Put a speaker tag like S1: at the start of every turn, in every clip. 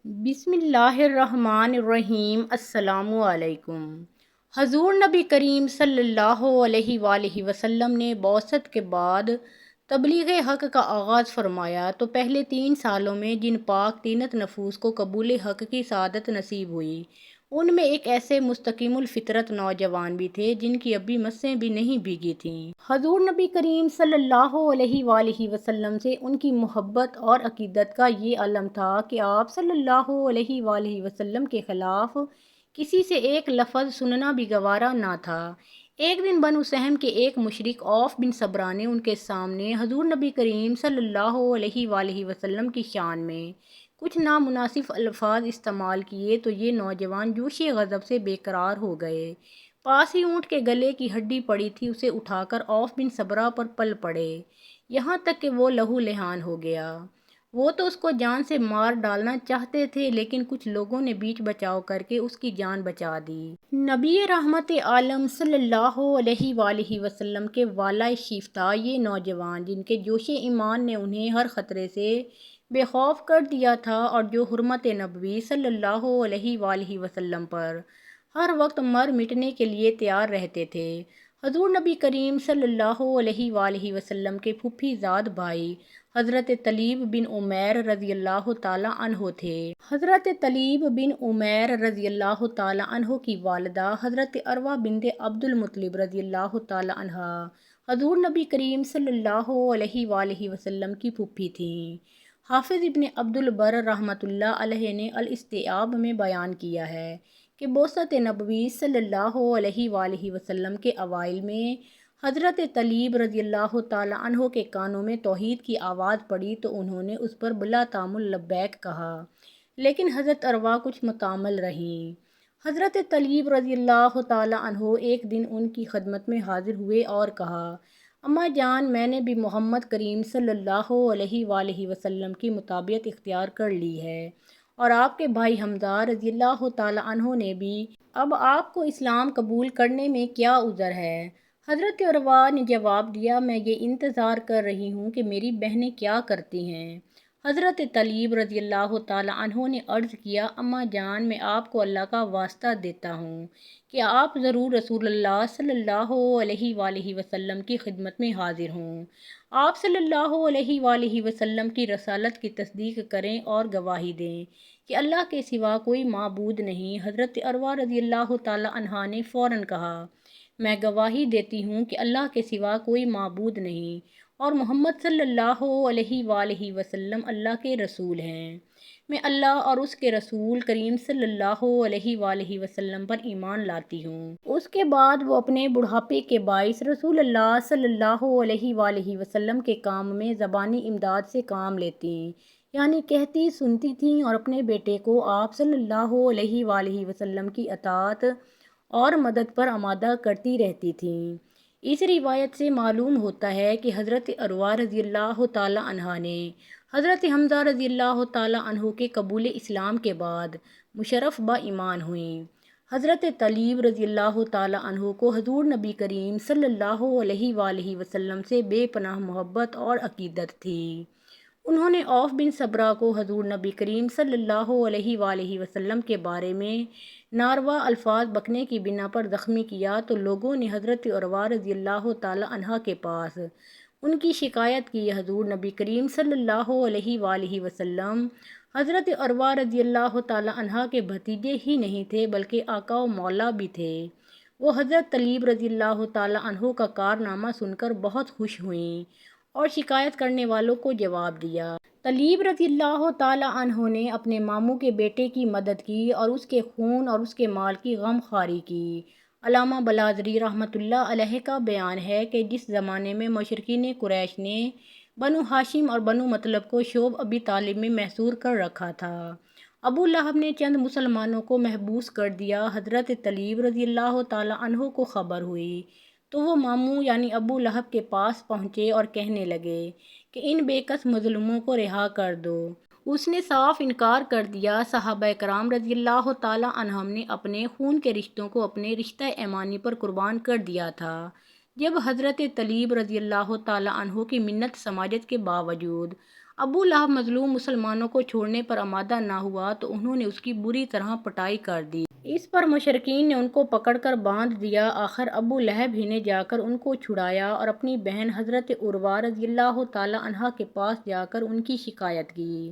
S1: بسم اللہ الرحمن الرحیم۔ السلام علیکم۔ حضور نبی کریم صلی اللہ علیہ وآلہ وسلم نے بعثت کے بعد تبلیغ حق کا آغاز فرمایا تو پہلے 3 سالوں میں جن پاک طینت نفوس کو قبول حق کی سعادت نصیب ہوئی، ان میں ایک ایسے مستقیم الفطرت نوجوان بھی تھے جن کی ابھی مسیں بھی نہیں بھیگی تھیں۔ حضور نبی کریم صلی اللہ علیہ وآلہ وسلم سے ان کی محبت اور عقیدت کا یہ علم تھا کہ آپ صلی اللہ علیہ وآلہ وسلم کے خلاف کسی سے ایک لفظ سننا بھی گوارا نہ تھا۔ ایک دن بنو سہم کے ایک مشرک عوف بن صبرہ نے ان کے سامنے حضور نبی کریم صلی اللہ علیہ وآلہ وسلم کی شان میں کچھ نامناسب الفاظ استعمال کیے تو یہ نوجوان جوش غضب سے بے قرار ہو گئے۔ پاس ہی اونٹ کے گلے کی ہڈی پڑی تھی، اسے اٹھا کر عوف بن صبرہ پر پل پڑے، یہاں تک کہ وہ لہو لہان ہو گیا۔ وہ تو اس کو جان سے مار ڈالنا چاہتے تھے، لیکن کچھ لوگوں نے بیچ بچاؤ کر کے اس کی جان بچا دی۔ نبی رحمت عالم صلی اللہ علیہ وآلہ وسلم کے والائے شیفتہ یہ نوجوان، جن کے جوش ایمان نے انہیں ہر خطرے سے بے خوف کر دیا تھا اور جو حرمت نبوی صلی اللہ علیہ وآلہ وسلم پر ہر وقت مر مٹنے کے لیے تیار رہتے تھے، حضور نبی کریم صلی اللہ علیہ وآلہ وسلم کے پھوپھی زاد بھائی حضرت طلیب بن عمیر رضی اللہ تعالیٰ عنہ تھے۔ حضرت طلیب بن عمیر رضی اللہ تعالیٰ عنہ کی والدہ حضرت عروہ بنت عبد المطلب رضی اللہ تعالیٰ عنہا حضور نبی کریم صلی اللہ علیہ وآلہ وسلم کی پھوپھی تھیں۔ حافظ ابن عبد البر رحمۃ اللہ علیہ نے الاستیعاب میں بیان کیا ہے کہ بعثت نبوی صلی اللہ علیہ وآلہ وسلم کے اوائل میں حضرت طلیب رضی اللہ تعالیٰ عنہ کے کانوں میں توحید کی آواز پڑی تو انہوں نے اس پر بلا تامل لبیک کہا، لیکن حضرت عروہ کچھ متامل رہیں۔ حضرت طلیب رضی اللہ تعالیٰ عنہ ایک دن ان کی خدمت میں حاضر ہوئے اور کہا، اماں جان، میں نے بھی محمد کریم صلی اللہ علیہ وآلہ وسلم کی مطابعت اختیار کر لی ہے، اور آپ کے بھائی حمزہ رضی اللہ تعالیٰ عنہ نے بھی۔ اب آپ کو اسلام قبول کرنے میں کیا عذر ہے؟ حضرت عروہ نے جواب دیا، میں یہ انتظار کر رہی ہوں کہ میری بہنیں کیا کرتی ہیں۔ حضرت طلیب رضی اللہ تعالیٰ عنہ نے عرض کیا، اماں جان، میں آپ کو اللہ کا واسطہ دیتا ہوں کہ آپ ضرور رسول اللہ صلی اللہ علیہ وآلہ وسلم کی خدمت میں حاضر ہوں، آپ صلی اللہ علیہ وآلہ وسلم کی رسالت کی تصدیق کریں اور گواہی دیں کہ اللہ کے سوا کوئی معبود نہیں۔ حضرت عروہ رضی اللہ تعالیٰ عنہ نے فوراً کہا، میں گواہی دیتی ہوں کہ اللہ کے سوا کوئی معبود نہیں اور محمد صلی اللہ علیہ وآلہ وسلم اللہ کے رسول ہیں۔ میں اللہ اور اس کے رسول کریم صلی اللہ علیہ وآلہ وسلم پر ایمان لاتی ہوں۔ اس کے بعد وہ اپنے بڑھاپے کے باعث رسول اللہ صلی اللہ علیہ وآلہ وسلم کے کام میں زبانی امداد سے کام لیتی، یعنی کہتی سنتی تھیں، اور اپنے بیٹے کو آپ صلی اللہ علیہ وآلہ وسلم کی اطاعت اور مدد پر آمادہ کرتی رہتی تھیں۔ اس روایت سے معلوم ہوتا ہے کہ حضرت عروہ رضی اللہ تعالیٰ عنہ نے حضرت حمزہ رضی اللہ تعالیٰ عنہ کے قبول اسلام کے بعد مشرف با ایمان ہوئیں۔ حضرت طلیب رضی اللہ تعالیٰ عنہ کو حضور نبی کریم صلی اللہ علیہ وآلہ وسلم سے بے پناہ محبت اور عقیدت تھی۔ انہوں نے عوف بن صبرہ کو حضور نبی کریم صلی اللہ علیہ وآلہ وسلم کے بارے میں ناروا الفاظ بکنے کی بنا پر زخمی کیا تو لوگوں نے حضرت عروہ رضی اللہ تعالیٰ عنہ کے پاس ان کی شکایت کی۔ حضور نبی کریم صلی اللہ علیہ وآلہ وسلم حضرت عروہ رضی اللہ تعالیٰ عنہ کے بھتیجے ہی نہیں تھے بلکہ آقا و مولا بھی تھے۔ وہ حضرت طلیب رضی اللہ تعالیٰ عنہ کا کارنامہ سن کر بہت خوش ہوئیں اور شکایت کرنے والوں کو جواب دیا۔ طلیب رضی اللہ تعالیٰ عنہ نے اپنے ماموں کے بیٹے کی مدد کی اور اس کے خون اور اس کے مال کی غم خواری کی۔ علامہ بلازری رحمۃ اللہ علیہ کا بیان ہے کہ جس زمانے میں مشرکین قریش نے بنو ہاشم اور بنو مطلب کو شعب ابی طالب میں محصور کر رکھا تھا، ابو لہب نے چند مسلمانوں کو محبوس کر دیا۔ حضرت طلیب رضی اللہ تعالیٰ عنہ کو خبر ہوئی تو وہ ماموں یعنی ابو لہب کے پاس پہنچے اور کہنے لگے کہ ان بے کس مظلوموں کو رہا کر دو۔ اس نے صاف انکار کر دیا۔ صحابہ کرام رضی اللہ تعالیٰ عنہم نے اپنے خون کے رشتوں کو اپنے رشتہ ایمانی پر قربان کر دیا تھا۔ جب حضرت طلیب رضی اللہ تعالیٰ عنہ کی منت سماجت کے باوجود ابو لہب مظلوم مسلمانوں کو چھوڑنے پر آمادہ نہ ہوا تو انہوں نے اس کی بری طرح پٹائی کر دی۔ اس پر مشرکین نے ان کو پکڑ کر باندھ دیا۔ آخر ابو لہب ہی نے جا کر ان کو چھڑایا اور اپنی بہن حضرت عروہ رضی اللہ تعالیٰ عنہا کے پاس جا کر ان کی شکایت کی۔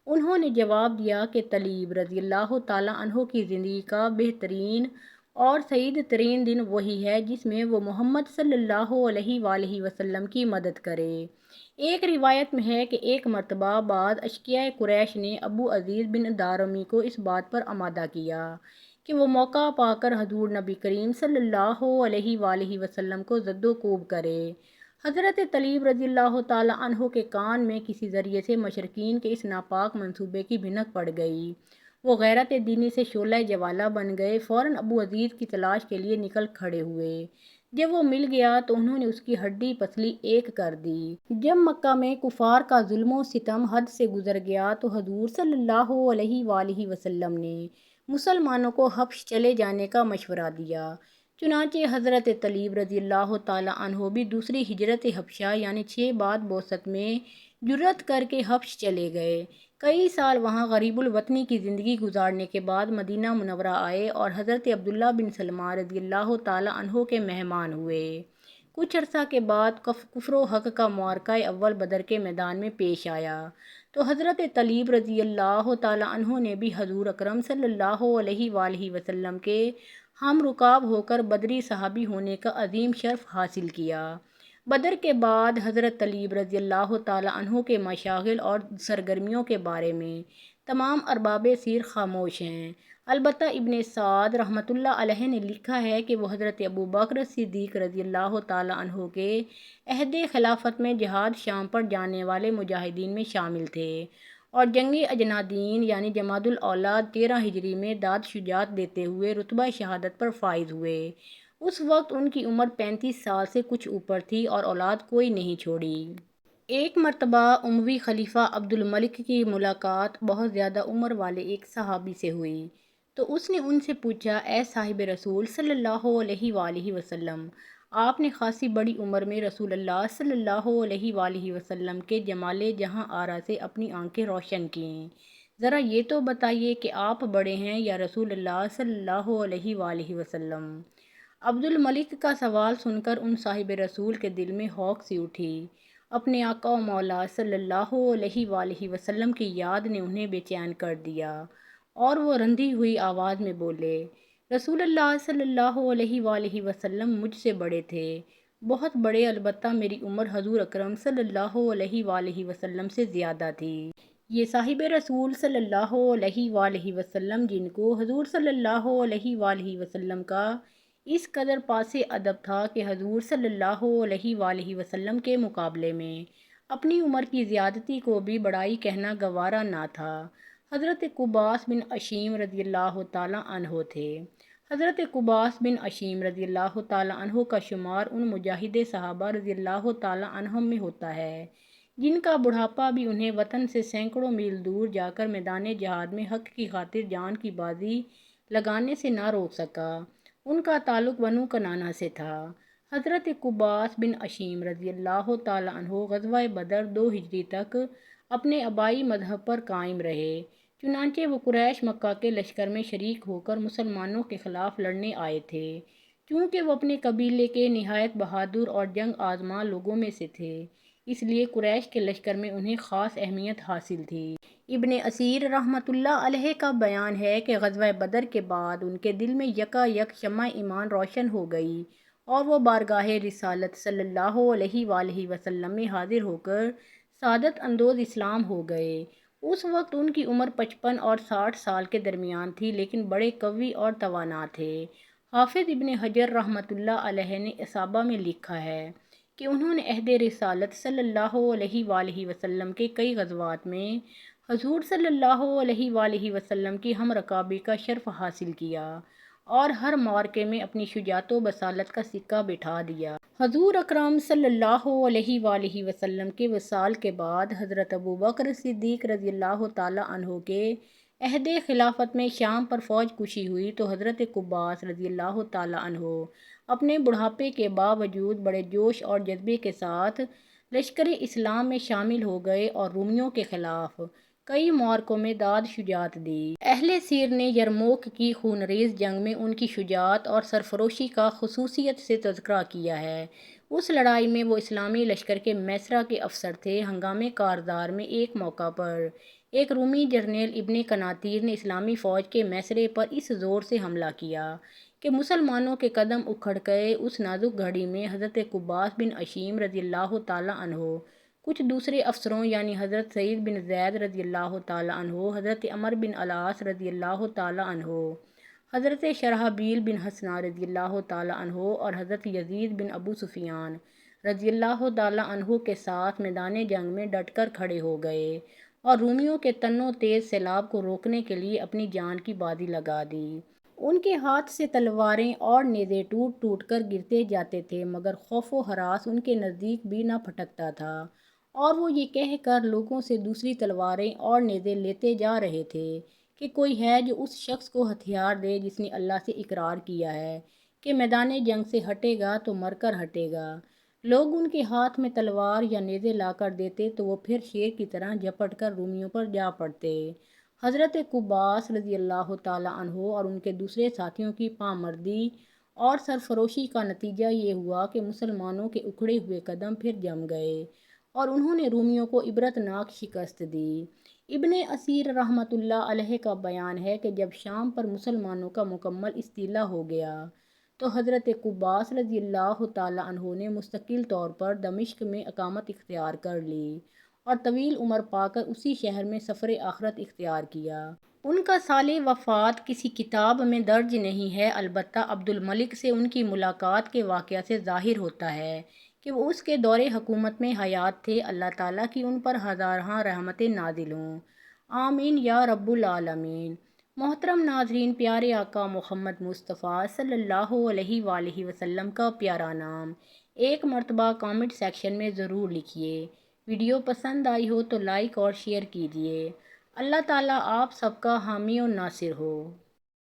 S1: انہوں نے جواب دیا کہ طلیب رضی اللہ تعالیٰ عنہ کی زندگی کا بہترین اور سعید ترین دن وہی ہے جس میں وہ محمد صلی اللہ علیہ وآلہ وسلم کی مدد کرے۔ ایک روایت میں ہے کہ ایک مرتبہ بعض اشقیاء قریش نے ابو عزیز بن دارمی کو اس بات پر آمادہ کیا کہ وہ موقع پا کر حضور نبی کریم صلی اللہ علیہ وآلہ وسلم کو زد و کوب کرے۔ حضرت طلیب رضی اللہ تعالیٰ عنہ کے کان میں کسی ذریعے سے مشرکین کے اس ناپاک منصوبے کی بھنک پڑ گئی۔ وہ غیرت دینی سے شعلہ جوالہ بن گئے، فوراً ابو عزیز کی تلاش کے لیے نکل کھڑے ہوئے۔ جب وہ مل گیا تو انہوں نے اس کی ہڈی پسلی ایک کر دی۔ جب مکہ میں کفار کا ظلم و ستم حد سے گزر گیا تو حضور صلی اللہ علیہ وآلہ وسلم نے مسلمانوں کو حبش چلے جانے کا مشورہ دیا۔ چنانچہ حضرت طلیب رضی اللہ تعالیٰ عنہ بھی دوسری ہجرت حبشہ یعنی 6 بعد بعثت میں جرأت کر کے حبش چلے گئے۔ کئی سال وہاں غریب الوطنی کی زندگی گزارنے کے بعد مدینہ منورہ آئے اور حضرت عبداللہ بن سلمہ رضی اللہ تعالیٰ عنہ کے مہمان ہوئے۔ کچھ عرصہ کے بعد کفر و حق کا معرکہ اول بدر کے میدان میں پیش آیا تو حضرت طلیب رضی اللہ تعالیٰ عنہ نے بھی حضور اکرم صلی اللہ علیہ وآلہ وسلم کے ہم رکاب ہو کر بدری صحابی ہونے کا عظیم شرف حاصل کیا۔ بدر کے بعد حضرت طلیب رضی اللہ تعالیٰ عنہ کے مشاغل اور سرگرمیوں کے بارے میں تمام ارباب سیر خاموش ہیں۔ البتہ ابن سعد رحمۃ اللہ علیہ نے لکھا ہے کہ وہ حضرت ابو بکر صدیق رضی اللہ تعالیٰ عنہ کے عہد خلافت میں جہاد شام پر جانے والے مجاہدین میں شامل تھے اور جنگ اجنادین یعنی جماد الاولاد 13 ہجری میں داد شجاعت دیتے ہوئے رتبہ شہادت پر فائز ہوئے۔ اس وقت ان کی عمر 35 سال سے کچھ اوپر تھی اور اولاد کوئی نہیں چھوڑی۔ ایک مرتبہ اموی خلیفہ عبد الملک کی ملاقات بہت زیادہ عمر والے ایک صحابی سے ہوئی تو اس نے ان سے پوچھا، اے صاحب رسول صلی اللہ علیہ وآلہ وسلم، آپ نے خاصی بڑی عمر میں رسول اللہ صلی اللہ علیہ وآلہ وسلم کے جمال جہاں آرا سے اپنی آنکھیں روشن کیں، ذرا یہ تو بتائیے کہ آپ بڑے ہیں یا رسول اللہ صلی اللہ علیہ وآلہ وسلم؟ عبد الملک کا سوال سن کر ان صاحب رسول کے دل میں ہوک سی اٹھی۔ اپنے آقا و مولا صلی اللہ علیہ وآلہ وسلم کی یاد نے انہیں بے چین کر دیا اور وہ رندھی ہوئی آواز میں بولے، رسول اللہ صلی اللہ علیہ وآلہ وسلم مجھ سے بڑے تھے، بہت بڑے، البتہ میری عمر حضور اکرم صلی اللہ علیہ وآلہ وسلم سے زیادہ تھی۔ یہ صاحب رسول صلی اللہ علیہ وآلہ وسلم جن کو حضور صلی اللہ علیہ وآلہ وسلم کا اس قدر پاس ادب تھا کہ حضور صلی اللہ علیہ وآلہ وسلم کے مقابلے میں اپنی عمر کی زیادتی کو بھی بڑائی کہنا گوارا نہ تھا، حضرت قباس بن عشیم رضی اللہ تعالیٰ عنہ تھے۔ حضرت قباس بن عشیم رضی اللہ تعالیٰ عنہ کا شمار ان مجاہد صحابہ رضی اللہ تعالیٰ عنہم میں ہوتا ہے جن کا بڑھاپا بھی انہیں وطن سے سینکڑوں میل دور جا کر میدان جہاد میں حق کی خاطر جان کی بازی لگانے سے نہ روک سکا۔ ان کا تعلق بنو کنانہ سے تھا۔ حضرت قباس بن عشیم رضی اللہ تعالیٰ عنہ غزوہ بدر 2 ہجری تک اپنے آبائی مذہب پر قائم رہے، چنانچہ وہ قریش مکہ کے لشکر میں شریک ہو کر مسلمانوں کے خلاف لڑنے آئے تھے۔ چونکہ وہ اپنے قبیلے کے نہایت بہادر اور جنگ آزما لوگوں میں سے تھے، اس لیے قریش کے لشکر میں انہیں خاص اہمیت حاصل تھی۔ ابن اسیر رحمۃ اللہ علیہ کا بیان ہے کہ غزوہ بدر کے بعد ان کے دل میں یکا یک شمع ایمان روشن ہو گئی اور وہ بارگاہ رسالت صلی اللہ علیہ وآلہ وسلم میں حاضر ہو کر سعادت اندوز اسلام ہو گئے۔ اس وقت ان کی عمر 55 اور 60 سال کے درمیان تھی، لیکن بڑے قوی اور توانا تھے۔ حافظ ابن حجر رحمۃ اللہ علیہ نے اصابہ میں لکھا ہے کہ انہوں نے عہد رسالت صلی اللہ علیہ وآلہ وسلم کے کئی غزوات میں حضور صلی اللہ علیہ وآلہ وسلم کی ہم رکابی کا شرف حاصل کیا اور ہر معرکے میں اپنی شجاعت و بصالت کا سکہ بٹھا دیا۔ حضور اکرم صلی اللہ علیہ وآلہ وسلم کے وصال کے بعد حضرت ابو بکر صدیق رضی اللہ تعالیٰ عنہ کے عہد خلافت میں شام پر فوج کشی ہوئی تو حضرت قباس رضی اللہ تعالیٰ عنہ اپنے بڑھاپے کے باوجود بڑے جوش اور جذبے کے ساتھ لشکر اسلام میں شامل ہو گئے اور رومیوں کے خلاف کئی معرکوں میں داد شجاعت دی۔ اہل سیر نے یرموک کی خونریز جنگ میں ان کی شجاعت اور سرفروشی کا خصوصیت سے تذکرہ کیا ہے۔ اس لڑائی میں وہ اسلامی لشکر کے میسرہ کے افسر تھے۔ ہنگامِ کارزار میں ایک موقع پر ایک رومی جرنیل ابن کناتیر نے اسلامی فوج کے میسرے پر اس زور سے حملہ کیا کہ مسلمانوں کے قدم اکھڑ گئے۔ اس نازک گھڑی میں حضرت قباس بن عشیم رضی اللہ تعالیٰ عنہ، کچھ دوسرے افسروں یعنی حضرت سعید بن زید رضی اللہ تعالیٰ عنہ، حضرت عمر بن العاص رضی اللہ تعالیٰ عنہ، حضرت شرحبیل بن حسنہ رضی اللہ تعالیٰ عنہ اور حضرت یزید بن ابو سفیان رضی اللہ تعالیٰ عنہ کے ساتھ میدان جنگ میں ڈٹ کر کھڑے ہو گئے اور رومیوں کے تنو تیز سیلاب کو روکنے کے لیے اپنی جان کی بازی لگا دی۔ ان کے ہاتھ سے تلواریں اور نیزے ٹوٹ ٹوٹ کر گرتے جاتے تھے، مگر خوف و ہراس ان کے نزدیک بھی نہ پھٹکتا تھا، اور وہ یہ کہہ کر لوگوں سے دوسری تلواریں اور نیزے لیتے جا رہے تھے کہ کوئی ہے جو اس شخص کو ہتھیار دے جس نے اللہ سے اقرار کیا ہے کہ میدان جنگ سے ہٹے گا تو مر کر ہٹے گا۔ لوگ ان کے ہاتھ میں تلوار یا نیزے لا کر دیتے تو وہ پھر شیر کی طرح جھپٹ کر رومیوں پر جا پڑتے۔ حضرت قباس رضی اللہ تعالیٰ عنہ اور ان کے دوسرے ساتھیوں کی پامردی اور سرفروشی کا نتیجہ یہ ہوا کہ مسلمانوں کے اکھڑے ہوئے قدم پھر جم گئے اور انہوں نے رومیوں کو عبرتناک شکست دی۔ ابن اسیر رحمۃ اللہ علیہ کا بیان ہے کہ جب شام پر مسلمانوں کا مکمل استیلا ہو گیا تو حضرت قباس رضی اللہ تعالیٰ عنہ نے مستقل طور پر دمشق میں اقامت اختیار کر لی اور طویل عمر پا کر اسی شہر میں سفر آخرت اختیار کیا۔ ان کا سال وفات کسی کتاب میں درج نہیں ہے، البتہ عبد الملک سے ان کی ملاقات کے واقعہ سے ظاہر ہوتا ہے کہ وہ اس کے دور حکومت میں حیات تھے۔ اللہ تعالیٰ کی ان پر ہزارہاں رحمتیں نازل ہوں، آمین یا رب العالمین۔ محترم ناظرین، پیارے آقا محمد مصطفیٰ صلی اللہ علیہ وآلہ وسلم کا پیارا نام ایک مرتبہ کامنٹ سیکشن میں ضرور لکھیے۔ ویڈیو پسند آئی ہو تو لائک اور شیئر کیجیے۔ اللہ تعالیٰ آپ سب کا حامی و ناصر ہو۔